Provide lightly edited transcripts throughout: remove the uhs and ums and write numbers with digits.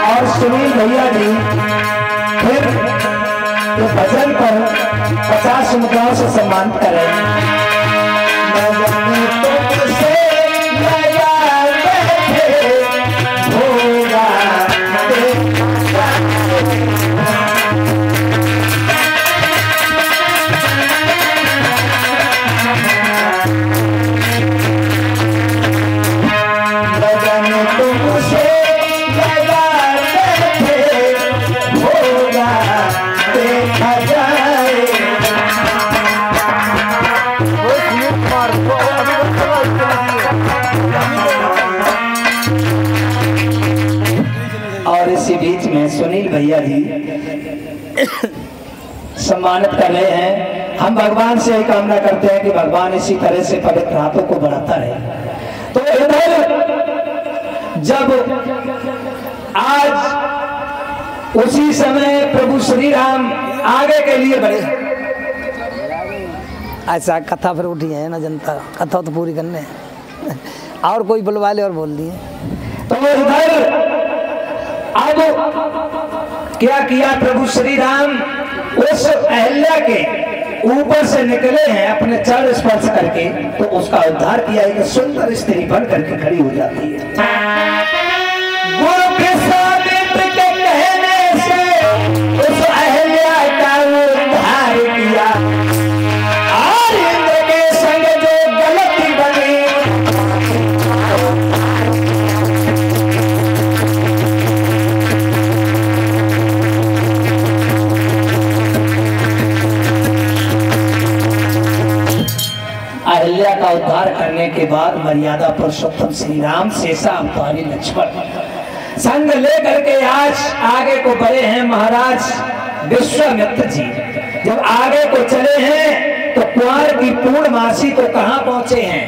और सुनील भैया जी फिर ये भजन पर 50 मुद्राओं से सम्मानित करें। और इसी बीच में सुनील भैया जी सम्मानित कर रहे हैं। हम भगवान से यही कामना करते हैं कि भगवान इसी तरह से पवित्र हाथों को बढ़ाता रहे। तो इधर जब आज उसी समय प्रभु श्री राम आगे के लिए बढ़े, ऐसा कथा फिर उठी है ना, जनता कथा तो पूरी करने और कोई बुलवा ले और बोल दिए। तो इधर अब क्या किया प्रभु श्री राम, उस अहल्या के ऊपर से निकले हैं अपने चरण स्पर्श करके, तो उसका उद्धार किया। एक सुंदर स्त्री बन करके खड़ी हो जाती है। गुरु के सानिध्य के कहने से उस अहल्या का उद्धार किया, और इंद्र के संग जो गलती बनी अहल्या का उद्धार करने के बाद मर्यादा पुरुषोत्तम श्री राम शेषा अवतारी लक्ष्मण संग लेकर के आज आगे को बढ़े हैं महाराज विश्वामित्र जी। जब आगे को चले हैं तो कुंवर की पूर्णमासी को कहां पहुंचे हैं,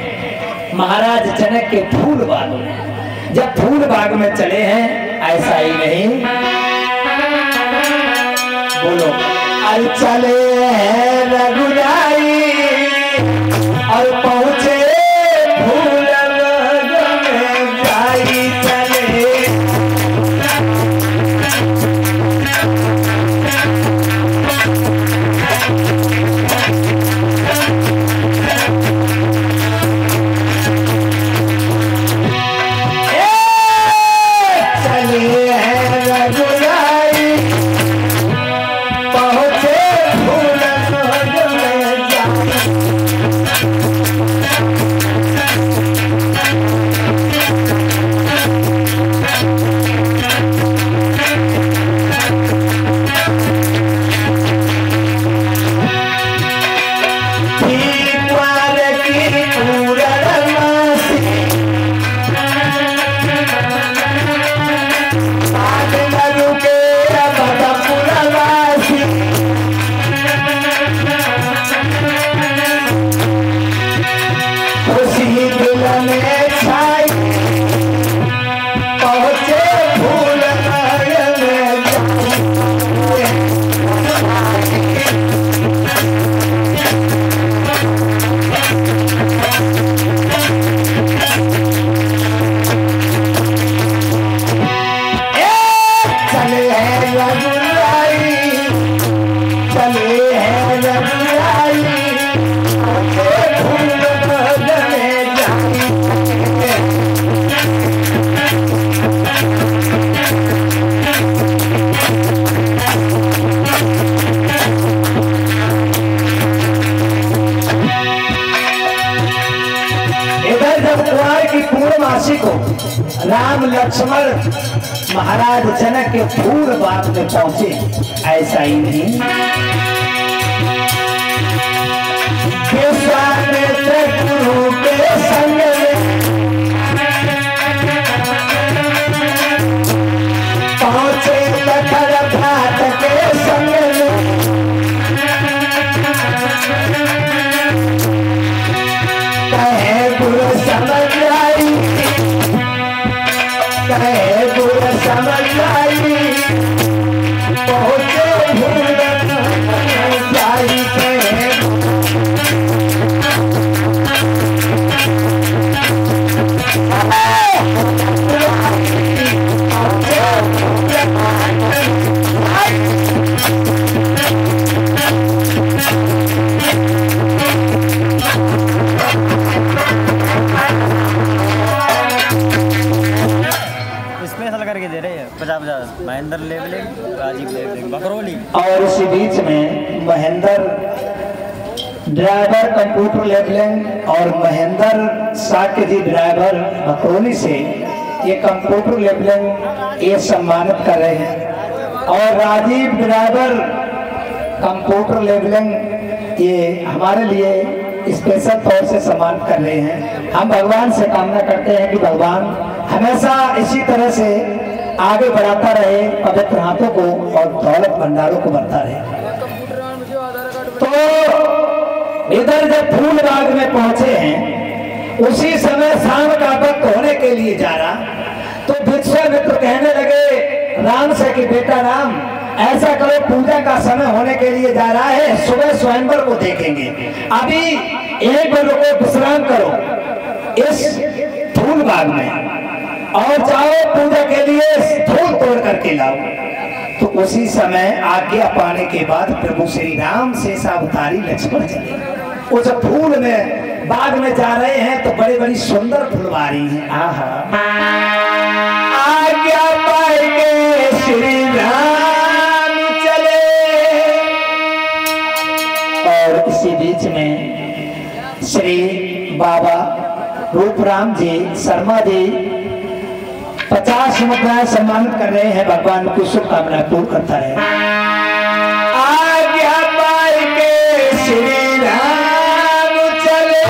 महाराज जनक के फूल बाग में। जब फूल बाग में चले हैं, ऐसा ही नहीं बोलो, अरे चले हैं रघुराई और पहुंचे फूल बाग में जाई चले। राम लक्ष्मण महाराज जनक के फूल बाग में पहुंचे, ऐसा ही नहीं विश्वामित्र गुरु के संग पहुंचे लखन भ्रात के संग कहे गुरु समझ आई, कहे गुरु समझ आई, पहुंचे भूल जाई कहे दे रहे हैं 50-50 महेंद्र लेवलिंग, राजीव लेवलिंग, बकरौली। और इसी बीच में महेंद्र ड्राइवर कंप्यूटर लेवलिंग और महेंद्र साक्य जी ड्राइवर बकरौली से ये कंप्यूटर लेवलिंग ये सम्मानित कर रहे हैं। और राजीव ड्राइवर कंप्यूटर लेवलिंग ये हमारे लिए स्पेशल तौर से सम्मान कर रहे हैं। हम भगवान से कामना करते हैं कि भगवान हमेशा इसी तरह से आगे बढ़ाता रहे, पवित्र हाथों को और दौलत भंडारों को बढ़ता रहे। तो इधर जब फूल बाग में पहुंचे हैं, उसी समय शाम का वक्त होने के लिए जा रहा, तो विश्वामित्र कहने लगे राम से कि बेटा राम, ऐसा करो, पूजा का समय होने के लिए जा रहा है, सुबह स्वयंवर को देखेंगे, अभी एक बार रुको, विश्राम करो इस फूल बाग में और जाओ पूजा के लिए फूल तोड़ करके लाओ। तो उसी समय आज्ञा पाने के बाद प्रभु श्री राम शेषावतारी लक्ष्मण चले उस फूल में बाग में जा रहे हैं। तो बड़ी बड़ी सुंदर फुलवारी है। आज्ञा पाए के श्री राम चले। और इसी बीच में श्री बाबा रूपराम जी शर्मा जी 50 मुद्राएं सम्मानित कर रहे हैं। भगवान की शुभकामना पूर्ण करता है। आज्ञा पाए के श्री राम चले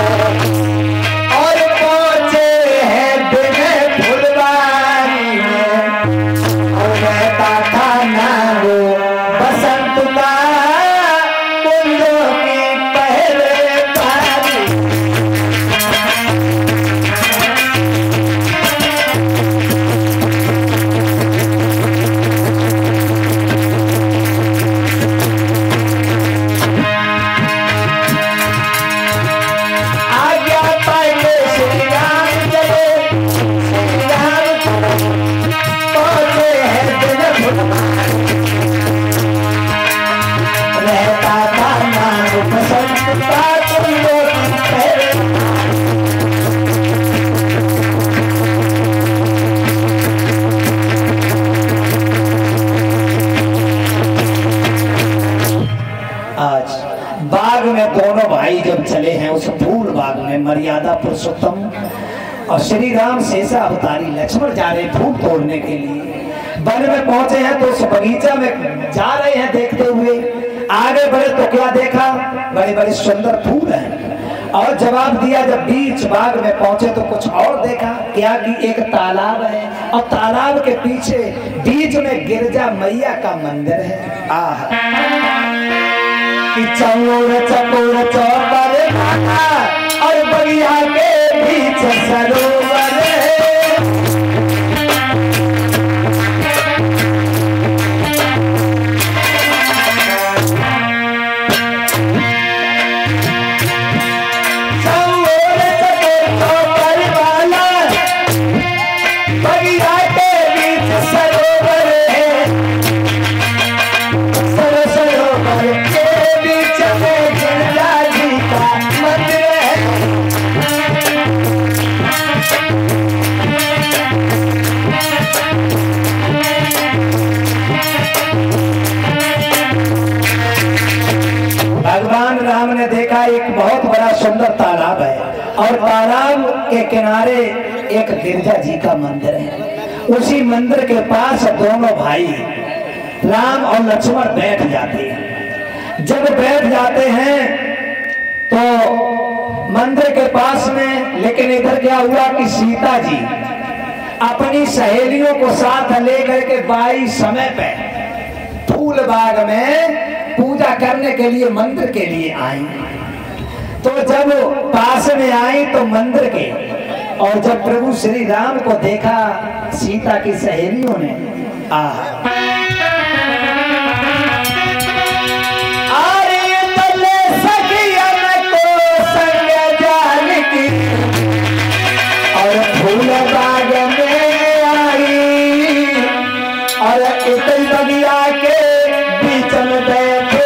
और पहुंचे हैं बिन फुलवारी में। और रहता था ना वो बसंत का कुंजों की पहले पारी। दोनों भाई जब चले हैं उस फूल बाग में, मर्यादा पुरुषोत्तम और श्री राम शेषा अवतारी लक्ष्मण जा रहे फूल तोड़ने के लिए। वन में पहुंचे हैं तो उस बगीचा में जा रहे हैं देखते हुए। आगे बढ़े तो क्या देखा, बड़े बड़े सुंदर फूल हैं। और जवाब दिया, जब बीच बाग में पहुंचे तो कुछ और देखा। क्या कि एक तालाब है और तालाब के पीछे बीच में गिरजा मैया का मंदिर है। चौर चकोर चौपर और बगिया के बीच सरोवर है। चौर चकोर चौपर वाला बगिया के बीच सरोवर है। सरोवर के बीच में गिरजा जी का मंदिर है। भगवान राम ने देखा एक बहुत बड़ा सुंदर तालाब है और तालाब के किनारे एक गिरजा जी का मंदिर है। उसी मंदिर के पास दोनों भाई राम और लक्ष्मण बैठ जाते हैं। जब बैठ जाते हैं तो मंदिर के पास में, लेकिन इधर क्या हुआ कि सीता जी अपनी सहेलियों को साथ लेकर के बाई समय पे फूल बाग में पूजा करने के लिए मंदिर के लिए आई। तो जब पास में आई तो मंदिर के, और जब प्रभु श्री राम को देखा सीता की सहेलियों ने, और फूल बाग में आई और इतनी बगिया के बीच में बैठे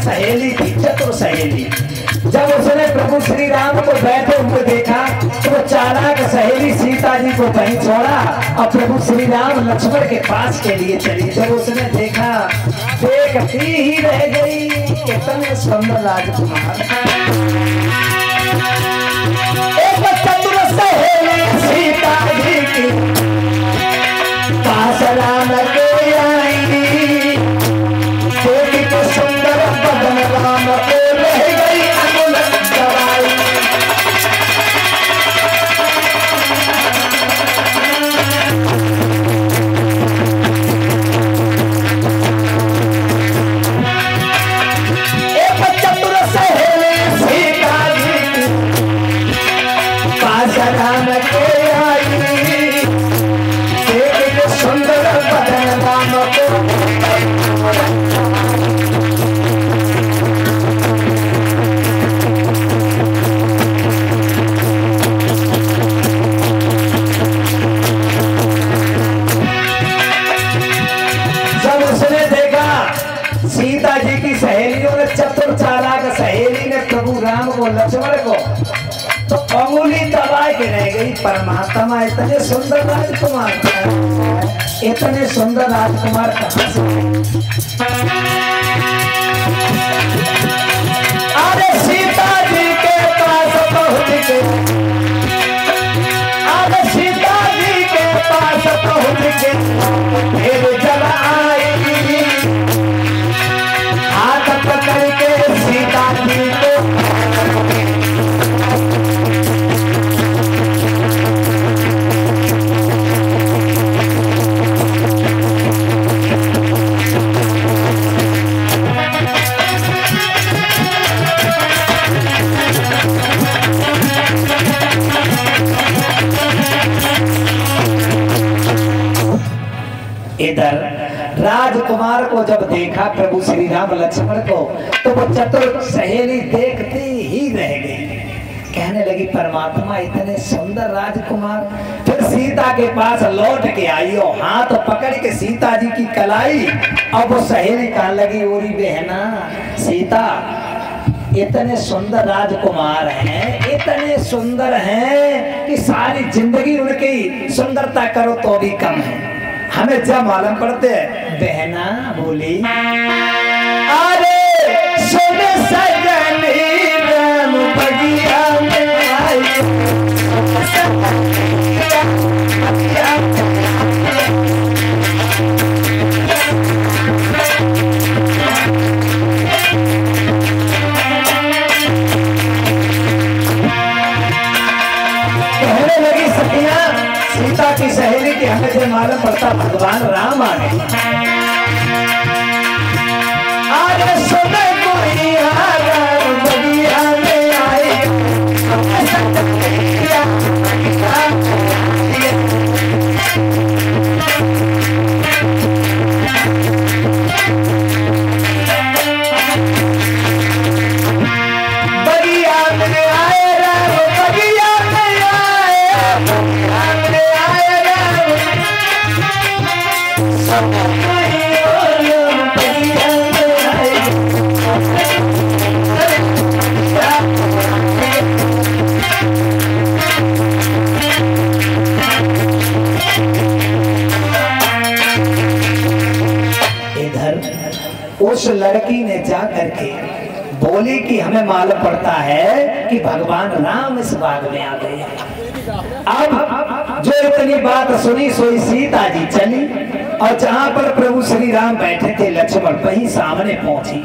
सहेली थी, चतुर सहेली। जब उसने प्रभु श्री राम को बैठे हुए देखा तो वो चालाक सहेली सीता जी को कहीं छोड़ा और प्रभु श्री राम लक्ष्मण के पास के लिए चली। जब उसने देखा देखती ही रह गई, कितने सुंदर राजकुमार। एक चतुर सहेली सीता जी की पास राम के आई, देख के सुंदर बदन राम को रह गई अनल दवाई। एक चतुर सहेली सीता जी की पास राम के आई, देख के सुंदर बदन राम को सीता जी की सहेलियों ने, चतुर चालाक सहेली ने प्रभु राम को लक्ष्मण को तो अंगुली दबा के रह गई। परमात्मा इतने सुंदर राजकुमार, इतने सुंदर राजकुमार कहां से? अरे सीता जी के पास पहुंच के, अरे सीता जी के पास पहुंच के फिर जब आएगी हाथ पकड़ के सीता जी को इधर राजकुमार को जब देखा प्रभु श्री राम लक्ष्मण को तो वो चतुर सहेली देखती ही रह गई। कहने लगी परमात्मा इतने सुंदर राजकुमार। फिर सीता के पास लौट के आई और हाथ पकड़ के सीता जी की कलाई। अब वो सहेली कहने लगी ओरी बहना सीता, इतने सुंदर राजकुमार हैं, इतने सुंदर हैं कि सारी जिंदगी उनकी सुंदरता करो तो भी कम है। हमें जब मालूम पड़ते बहना बोली, अरे सोने सजनी राम बगिया में आई, कहने लगी सखिया सीता की सहेली की हमें से मालूम पड़ता भगवान राम आ गए। अरे सुने कोई राम बगिया में आए, बगिया में आए राम, बगिया में आए, बगिया में आए राम, सब बगिया में आए। इधर उस लड़की ने जा करके बोली कि हमें मालूम पड़ता है कि भगवान राम इस बाग में आ गए हैं। अब जो इतनी बात सुनी सोई सीता जी चली और जहां पर प्रभु श्री राम बैठे थे लक्ष्मण वहीं सामने पहुंची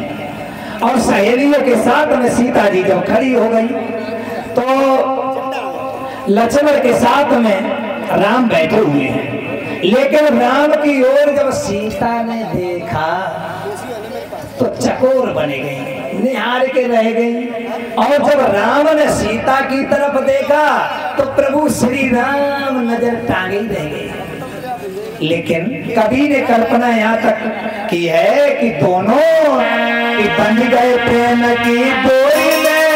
और सहेलियों के साथ में सीता जी जब खड़ी हो गई तो लक्ष्मण के साथ में राम बैठे हुए हैं। लेकिन राम की ओर जब सीता ने देखा तो चकोर बने गई, निहार के रह गई। और जब राम ने सीता की तरफ देखा तो प्रभु श्री राम नजर टांगे रह गए। लेकिन कवि ने कल्पना यहाँ तक की है कि दोनों बन गए प्रेम की डोरी में,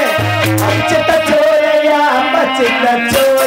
बचत चोर या बचत चोर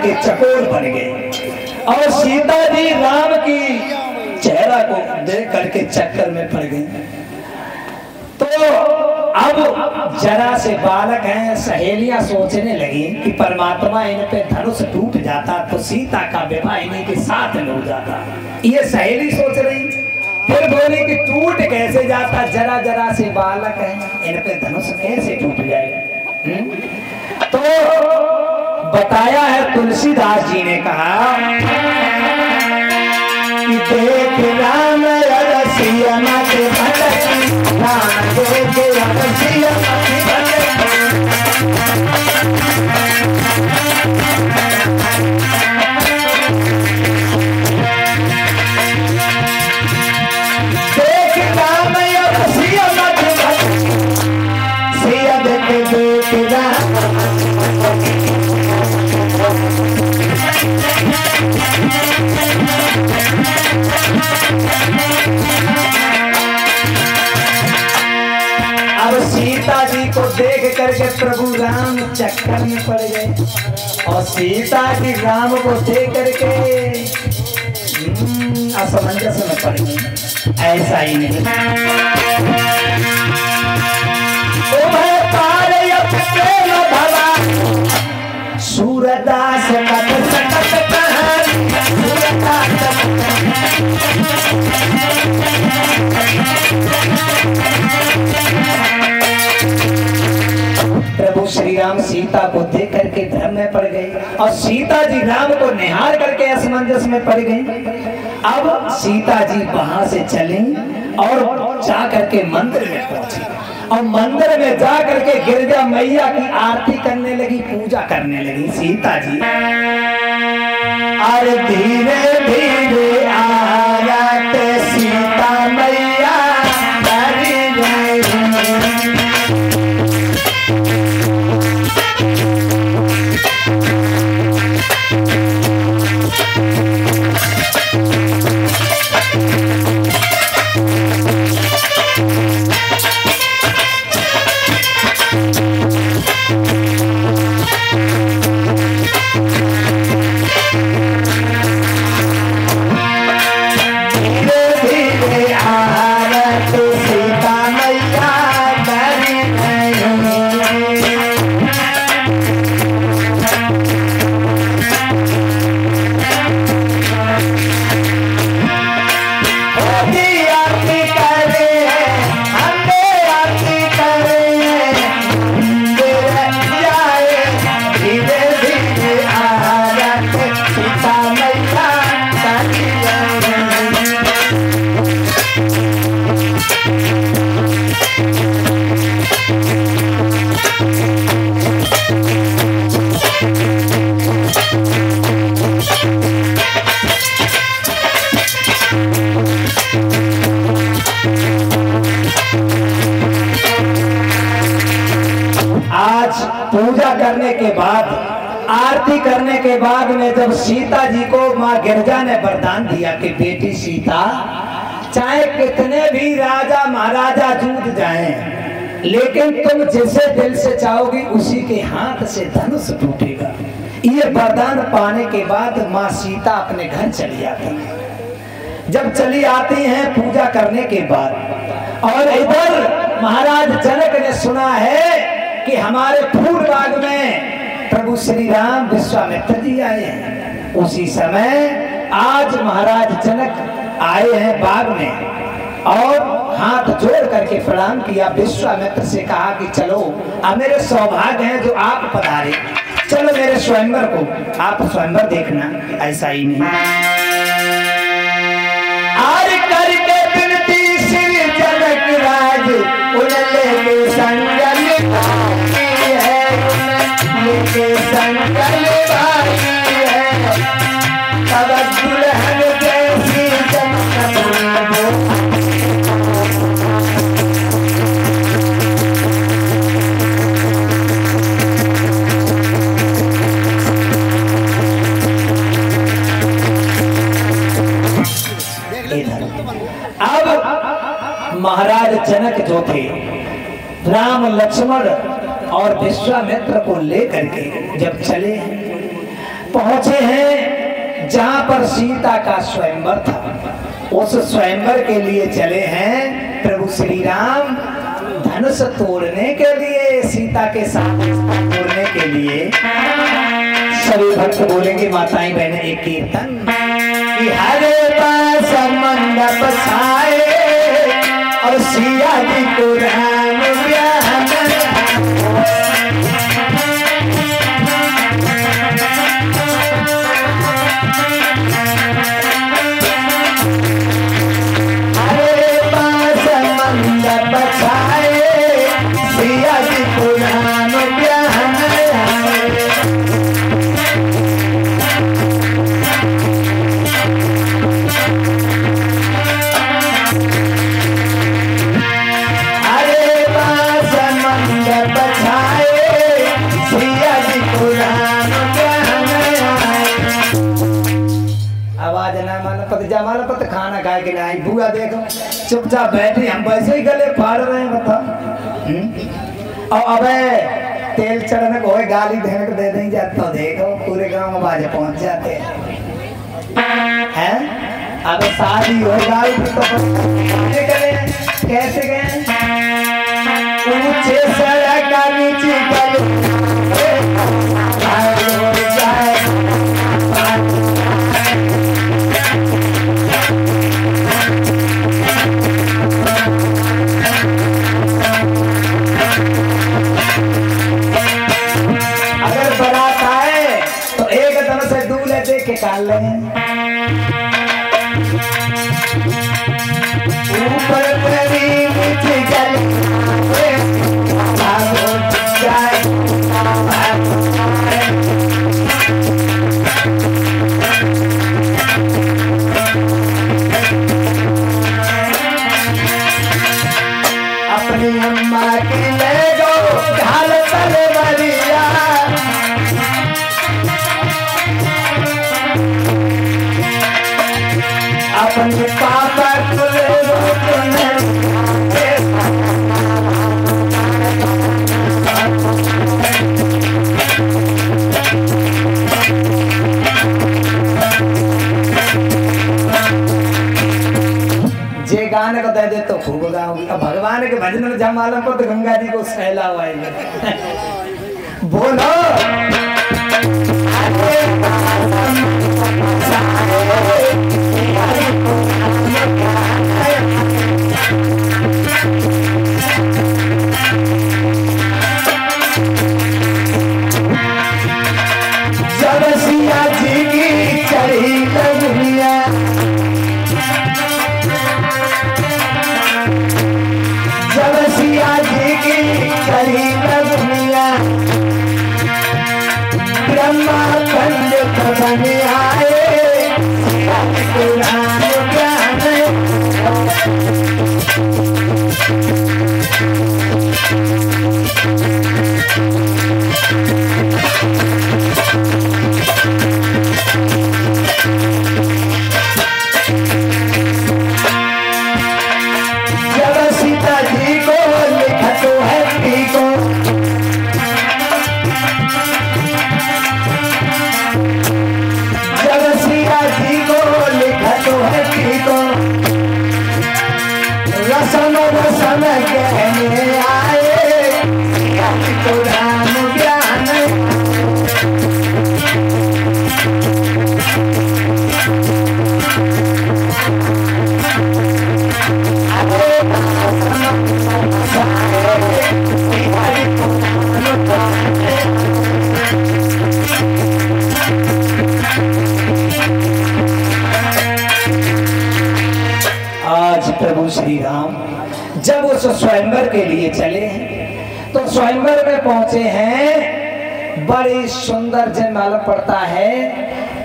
करके चकोर बन गए और सीता जी राम की चेहरा को देख करके चक्कर में पड़ गए। तो अब जरा से बालक हैं, सहेलियां सोचने लगी कि परमात्मा इन पे धनुष टूट जाता तो सीता का विवाह इन्हीं के साथ में हो जाता। ये सहेली सोच रही, फिर बोली कि टूट कैसे जाता, जरा जरा से बालक है, इन पे धनुष कैसे टूट जाएगा। तो बताया है तुलसीदास जी ने कहा कि देख राम रसिया मत भटकी, राम देख रसिया मत भटकी। देख राम रसिया मत भटकी, सिया देख राम। अब सीता जी को देख करके प्रभु राम चक्कर में पड़ गए और सीता जी राम को देख करके असमंजस में पड़ गए। ऐसा ही नहीं, सूरदास प्रभु श्री राम सीता को देख करके भ्रम में पड़ गए और सीता जी राम को निहार करके असमंजस में पड़ गई। अब सीता जी वहां से चली और जा करके मंदिर में पहुंची और मंदिर में जा करके गिरजा मैया की आरती करने लगी, पूजा करने लगी सीता जी। अरे धीरे धीरे आया सीता मैया पूजा करने के बाद, आरती करने के बाद में जब सीता जी को माँ गिरजा ने वरदान दिया कि बेटी सीता, चाहे कितने भी राजा महाराजा जूझ जाएं, लेकिन तुम जिसे दिल से चाहोगी उसी के हाथ से धनुष टूटेगा। ये वरदान पाने के बाद माँ सीता अपने घर चली आती है। जब चली आती हैं पूजा करने के बाद, और इधर महाराज जनक ने सुना है कि हमारे फूल बाग में प्रभु श्री राम विश्वामित्र जी आए हैं। उसी समय आज महाराज जनक आए हैं बाग में और हाथ जोड़ करके प्रणाम किया, विश्वामित्र से कहा कि चलो, अब मेरे सौभाग्य हैं जो आप पधारे, चलो मेरे स्वयंवर को आप स्वयंवर देखना। ऐसा ही नहीं, आर करके बिनती श्री जनक राज उनले संगल के संगल भाई है, तब दुल्हन जैसी अब महाराज जनक जो थे, राम लक्ष्मण और विश्वामित्र को लेकर के जब चले पहुंचे हैं जहां पर सीता का स्वयंवर था। उस स्वयंवर के लिए चले हैं प्रभु श्री राम धनुष तोड़ने के लिए, सीता के साथ तोड़ने के लिए। सभी भक्त बोलेंगे, माताएं बहनें एक कीर्तन कि हरे पास मंडप छाए और सिया जी को राम ब्याह। हरे पास मंडप छाए सिया जी को राम ब्याह। जमाल पत खाना खाए कि नहीं बुआ देखो चुपचाप बैठे, हम वैसे ही गले फाड़ रहे हैं बता। और अबे तेल चढ़ने को गाली देने को दे नहीं जाता, देखो पूरे गांव में बाजे पहुंच जाते हैं। अब शादी हो गाली तो गए कैसे गए ऊंचे सड़क का नीचे गले निकाल ले ऊपर अपनी अम्मा की ले गो ढाल तले बलिया, अपने पापा को ले जे गाने को दे दे तो खूब गाऊंगी। अब भगवान के भजन में जब मालूम को तो गंगा जी को सहला हुआ है। बोलो जब सिया जी की चढ़ी दुनिया, जब सिया जी की चढ़ी दुनिया, ब्रह्मा कंड बन आए पुराण ज्ञान। जब सीता जी को लिखा तो है ठीक हो, जब सिया जी को लिखा तो है ठीक हो, रसम रसम कहने आए तो राम ज्ञान। आज प्रभु श्री राम जब उस स्वयंवर के लिए चले हैं तो स्वयंवर में पहुंचे हैं। बड़ी सुंदर जयमाला पड़ता है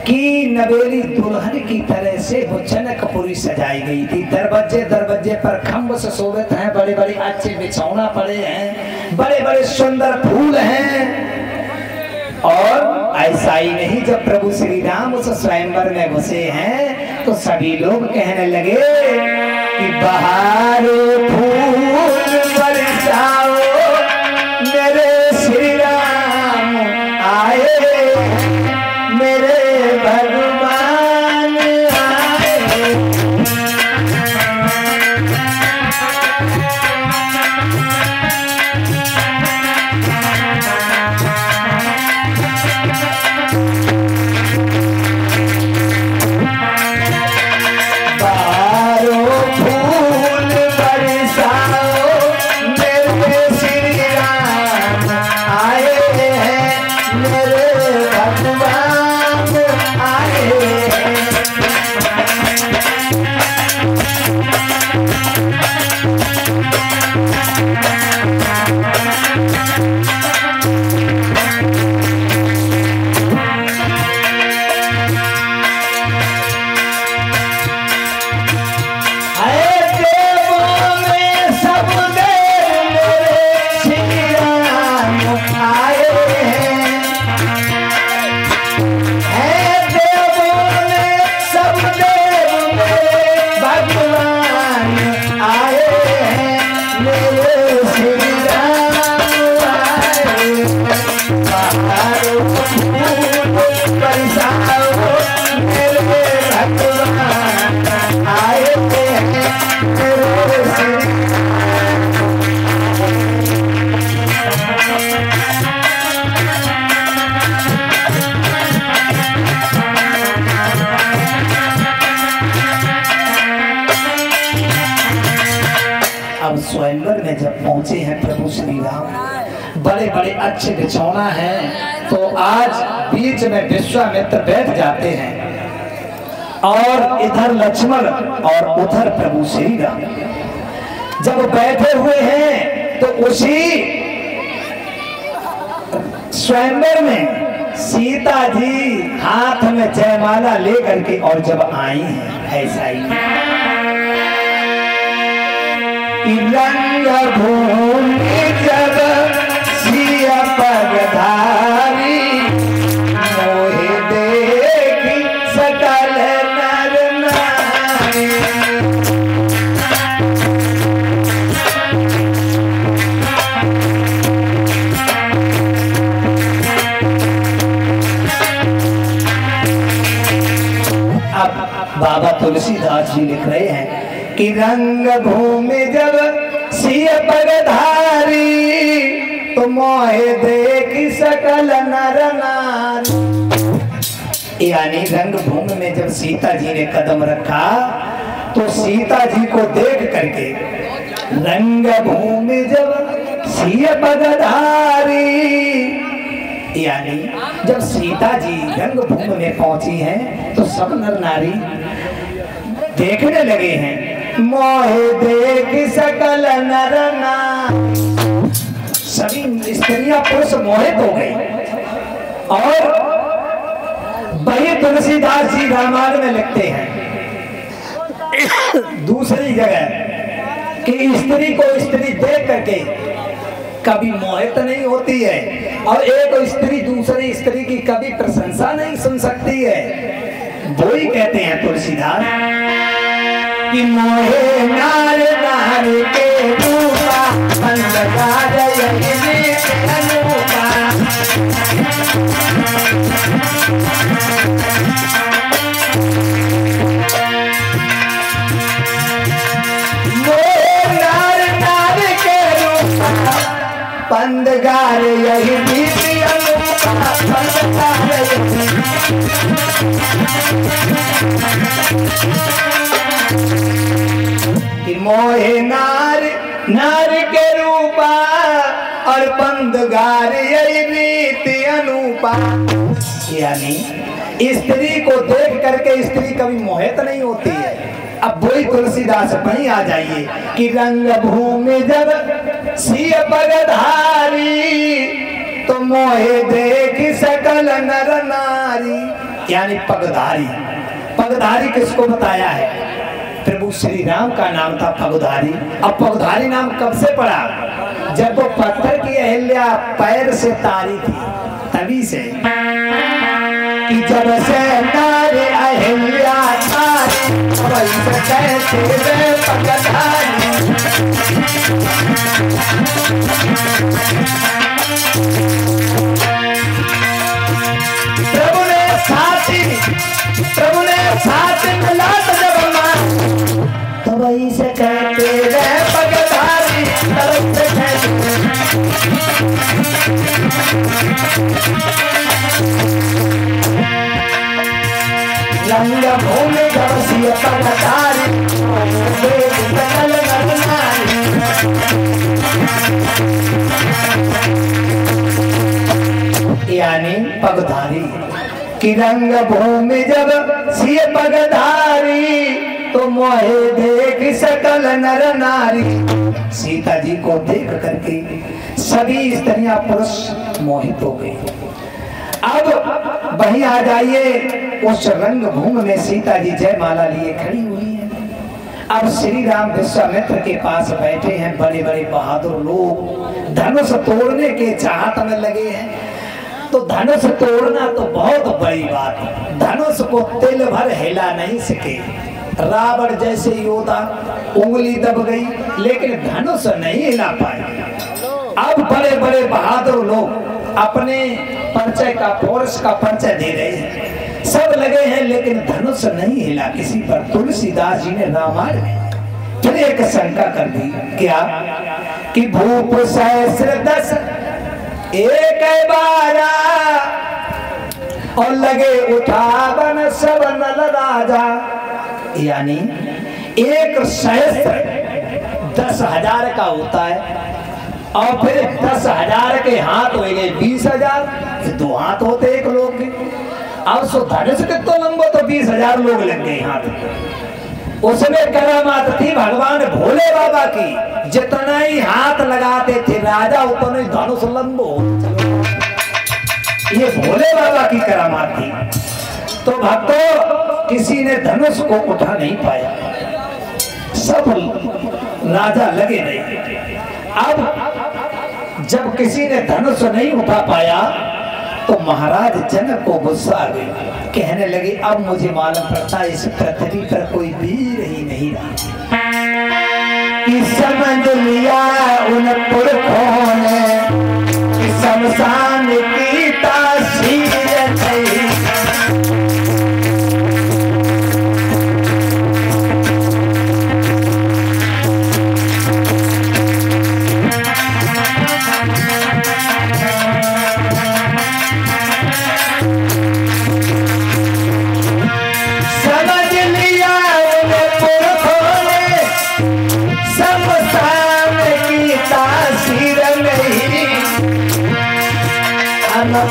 कि नवेली दुल्हन की तरह से वो जनकपुरी सजाई गई थी। दरवाजे दरवाजे पर खम्भ से शोभित हैं, बड़े बड़े अच्छे बिछौना पड़े हैं, बड़े बड़े सुंदर फूल हैं। और ऐसा ही नहीं, जब प्रभु श्री राम उस स्वयंवर में घुसे हैं तो सभी लोग कहने लगे कि बहारो फूल बरसाओ मेरे श्री राम आए, मेरे अब स्वयंवर में जब पहुंचे हैं प्रभु श्री राम, बड़े बड़े अच्छे बिछौना हैं, तो आज बीच में विश्वामित्र बैठ जाते हैं और इधर लक्ष्मण और उधर प्रभु श्री राम जब बैठे हुए हैं तो उसी स्वयंवर में सीता जी हाथ में जयमाला लेकर के और जब आई हैं ऐसा ही रंग भूमि जब सिया पगधारी मोहे देखी सकल नर नारी। बाबा तुलसीदास जी लिख रहे हैं कि रंग भूमि जब सिय पगधारी तो मोहे देखी सकल नर नारी। यानी रंग भूमि में जब सीता जी ने कदम रखा तो सीता जी को देख करके रंग भूमि जब सिय पगधारी, यानी जब सीता जी रंग भूमि में पहुंची हैं तो सब नर नारी देखने लगे हैं। मोहे देख सकल नर नारी, सभी स्त्रियां पुरुष मोहित हो गई। और वही तुलसीदास जी रामायण में लिखते हैं दूसरी जगह कि स्त्री को स्त्री देख करके कभी मोहित नहीं होती है और एक स्त्री दूसरी स्त्री की कभी प्रशंसा नहीं सुन सकती है। वो ही कहते हैं तुलसीदास कि मोहे नार नार के रूपा अंधकार यही अनूपा। पंदगार यही बीती अनूपा पंदगार यही मोहे नार नार के रूपा और पंदगार यही बीती अनूपा। यानी स्त्री को देख करके स्त्री कभी मोहित नहीं होती है। अब वही तुलसीदास वहीं आ जाइए कि रंग भूमि जब सिय पगधारी तो मोहे देख सकल नर नारी। यानी पगधारी, पगधारी किसको बताया है? प्रभु श्री राम का नाम था पगधारी। अब पगधारी नाम कब से पड़ा? जब वो पत्थर की अहिल्या पैर से तारी थी तभी से कि जब से नारी अहिल्या तारी वही कैसे वे पगधारी। प्रभु ने साथ मिला जब तो वही से कहते वे पगधारी तरफ से रंग भूमि जब सिय पगधारी सकल नर नारी। यानी पगधारी कि रंग भूमि जब सिय पगधारी तो मोहे देख सकल नर नारी। सीता जी को देख करके सभी स्त्रियां पुरुष मोहित हो गए। अब वहीं आ जाइए उस रंग भूमि में सीता जी जयमाला लिए खड़ी हुई है। अब श्री राम विश्वामित्र के पास बैठे हैं। बड़े बड़े बहादुर लोग धनुष तोड़ने के चाहत में लगे हैं। तो धनुष तोड़ना तो बहुत बड़ी बात है। धनुष को तिल भर हिला नहीं सके। रावण जैसे योद्धा उंगली दब गई लेकिन धनुष नहीं हिला पाए। अब बड़े बड़े बहादुर लोग अपने परिचय का पौरुष का परिचय दे रहे हैं। सब लगे हैं लेकिन धनुष नहीं हिला किसी पर। तुलसीदास जी ने रामायण में फिर एक शंका कर दी। क्या कि भूप सहस्र दस एक बारा और लगे उठावन सब नल राजा। यानी एक सहस्र 10,000 का होता है, और फिर 10,000 के हाथ हो गए 20,000, फिर 2 हाथ होते एक लोग के। अब सो धनुष कितना लंबो, तो 20,000 लोग लग गए हाथ। उसमें करामात थी भगवान भोले बाबा की, जितना ही हाथ लगाते थे राजा उतना ही धनुष लंबो। ये भोले बाबा की करामात थी। तो भक्तों, किसी ने धनुष को उठा नहीं पाया, सब राजा लगे नहीं। अब जब किसी ने धनुष नहीं उठा पाया तो महाराज जनक को गुस्सा आ गई, कहने लगे अब मुझे मालूम पड़ता है इस पृथ्वी पर कोई वीर ही नहीं रहा। कि समझ लिया उन पुरखों ने कि शमशान की तासीर नहीं।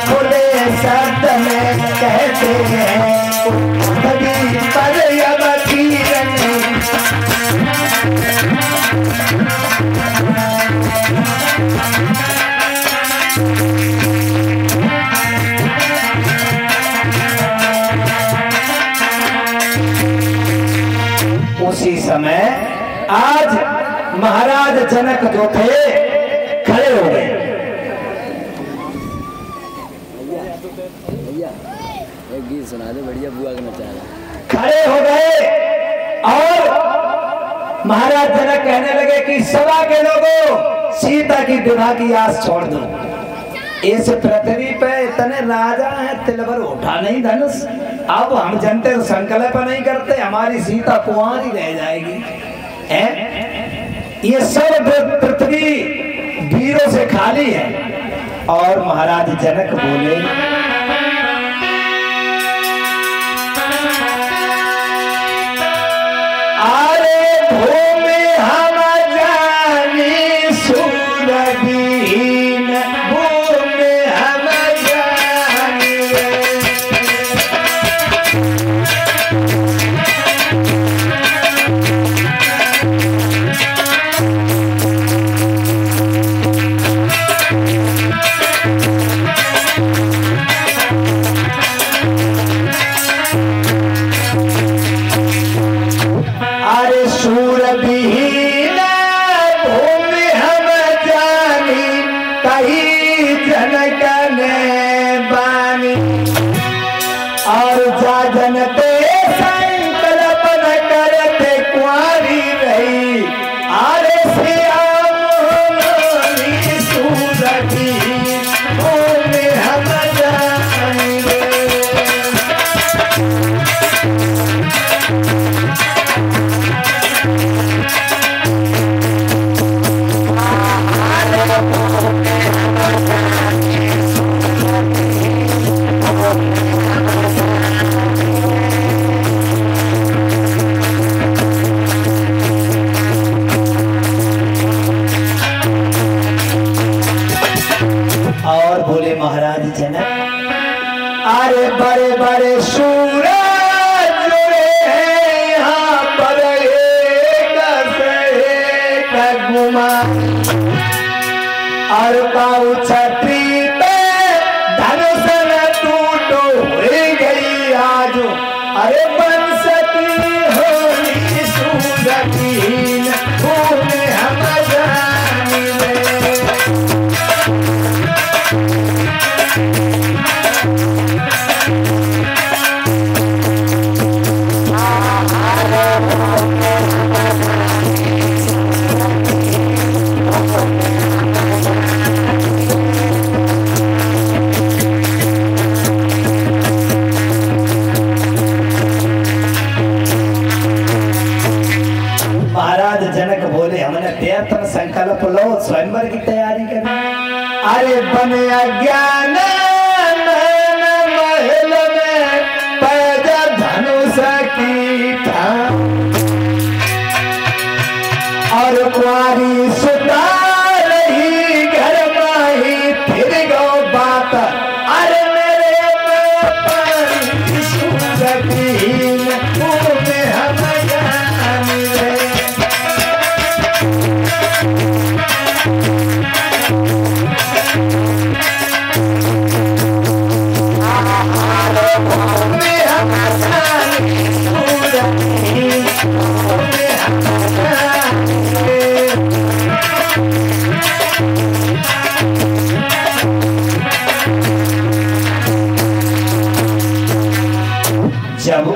खुले शब्द में कहते हैं कभी पर यकीन नहीं। उसी समय आज महाराज जनक जो थे खड़े हो गए। एक गीत सुना दे, बढ़िया बुआ का नचाया। खड़े हो गए और महाराज जनक कहने लगे कि सभा के लोगों, सीता की विवाह की आस छोड़ दो। इस पृथ्वी पे इतने राजा हैं, तिलवर उठा नहीं धनुष। अब हम जनते संकल्प नहीं करते, हमारी सीता कुंवारी रह जाएगी। ये सब पृथ्वी वीरों से खाली है। और महाराज जनक बोले, अरे भूमि हम जानी सूरबीन, भूमि हम जानी। अरे सूरबीन भूमि हम जानी, कहीं जनक ने बानी। और जा जनते संकल्प न करते कुंवारी रही। अरे श्याम सूरबीन भूमि हम जानी। और बोले महाराज जनक, अरे बड़े बड़े सूरज जुड़े हैं यहाँ पर एक से एक गुमा। और काऊ छतरी पे धनुष न टूटो हो गई आज। अरे बन सकी होली सूरबीन भूमि हम जानी। महाराज जनक बोले, हमने व्यर्थ संकल्प लो, स्वयंवर की तैयारी करें। अरे बन अज्ञान महल में पैदा धनुष की था। और कुआरी सुता रही घर माही फिर गो बात अरे मेरे पानी सूरतीन में हम जाने जब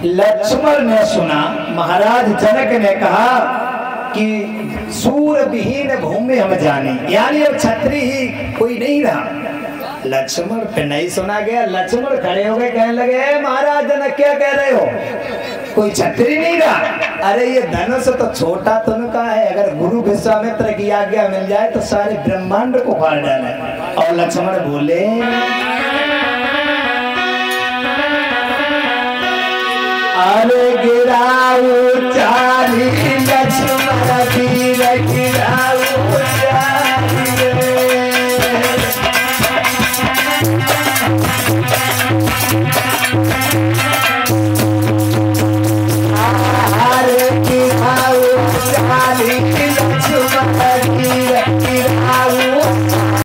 लक्ष्मण ने सुना महाराज जनक ने कहा कि सूर विहीन भूमि हम जाने, यानी अब छत्री ही कोई नहीं रहा। लक्ष्मण पे नहीं सुना गया। लक्ष्मण खड़े हो गए, कहने लगे महाराज जनक क्या कह रहे हो, कोई छत्री नहीं रहा। अरे ये धनुष तो छोटा तुमका है, अगर गुरु विश्वामित्र की आज्ञा मिल जाए तो सारे ब्रह्मांड को फाड़ डाले। और लक्ष्मण बोले अरे गिराऊ चाली लक्ष्मण वीर की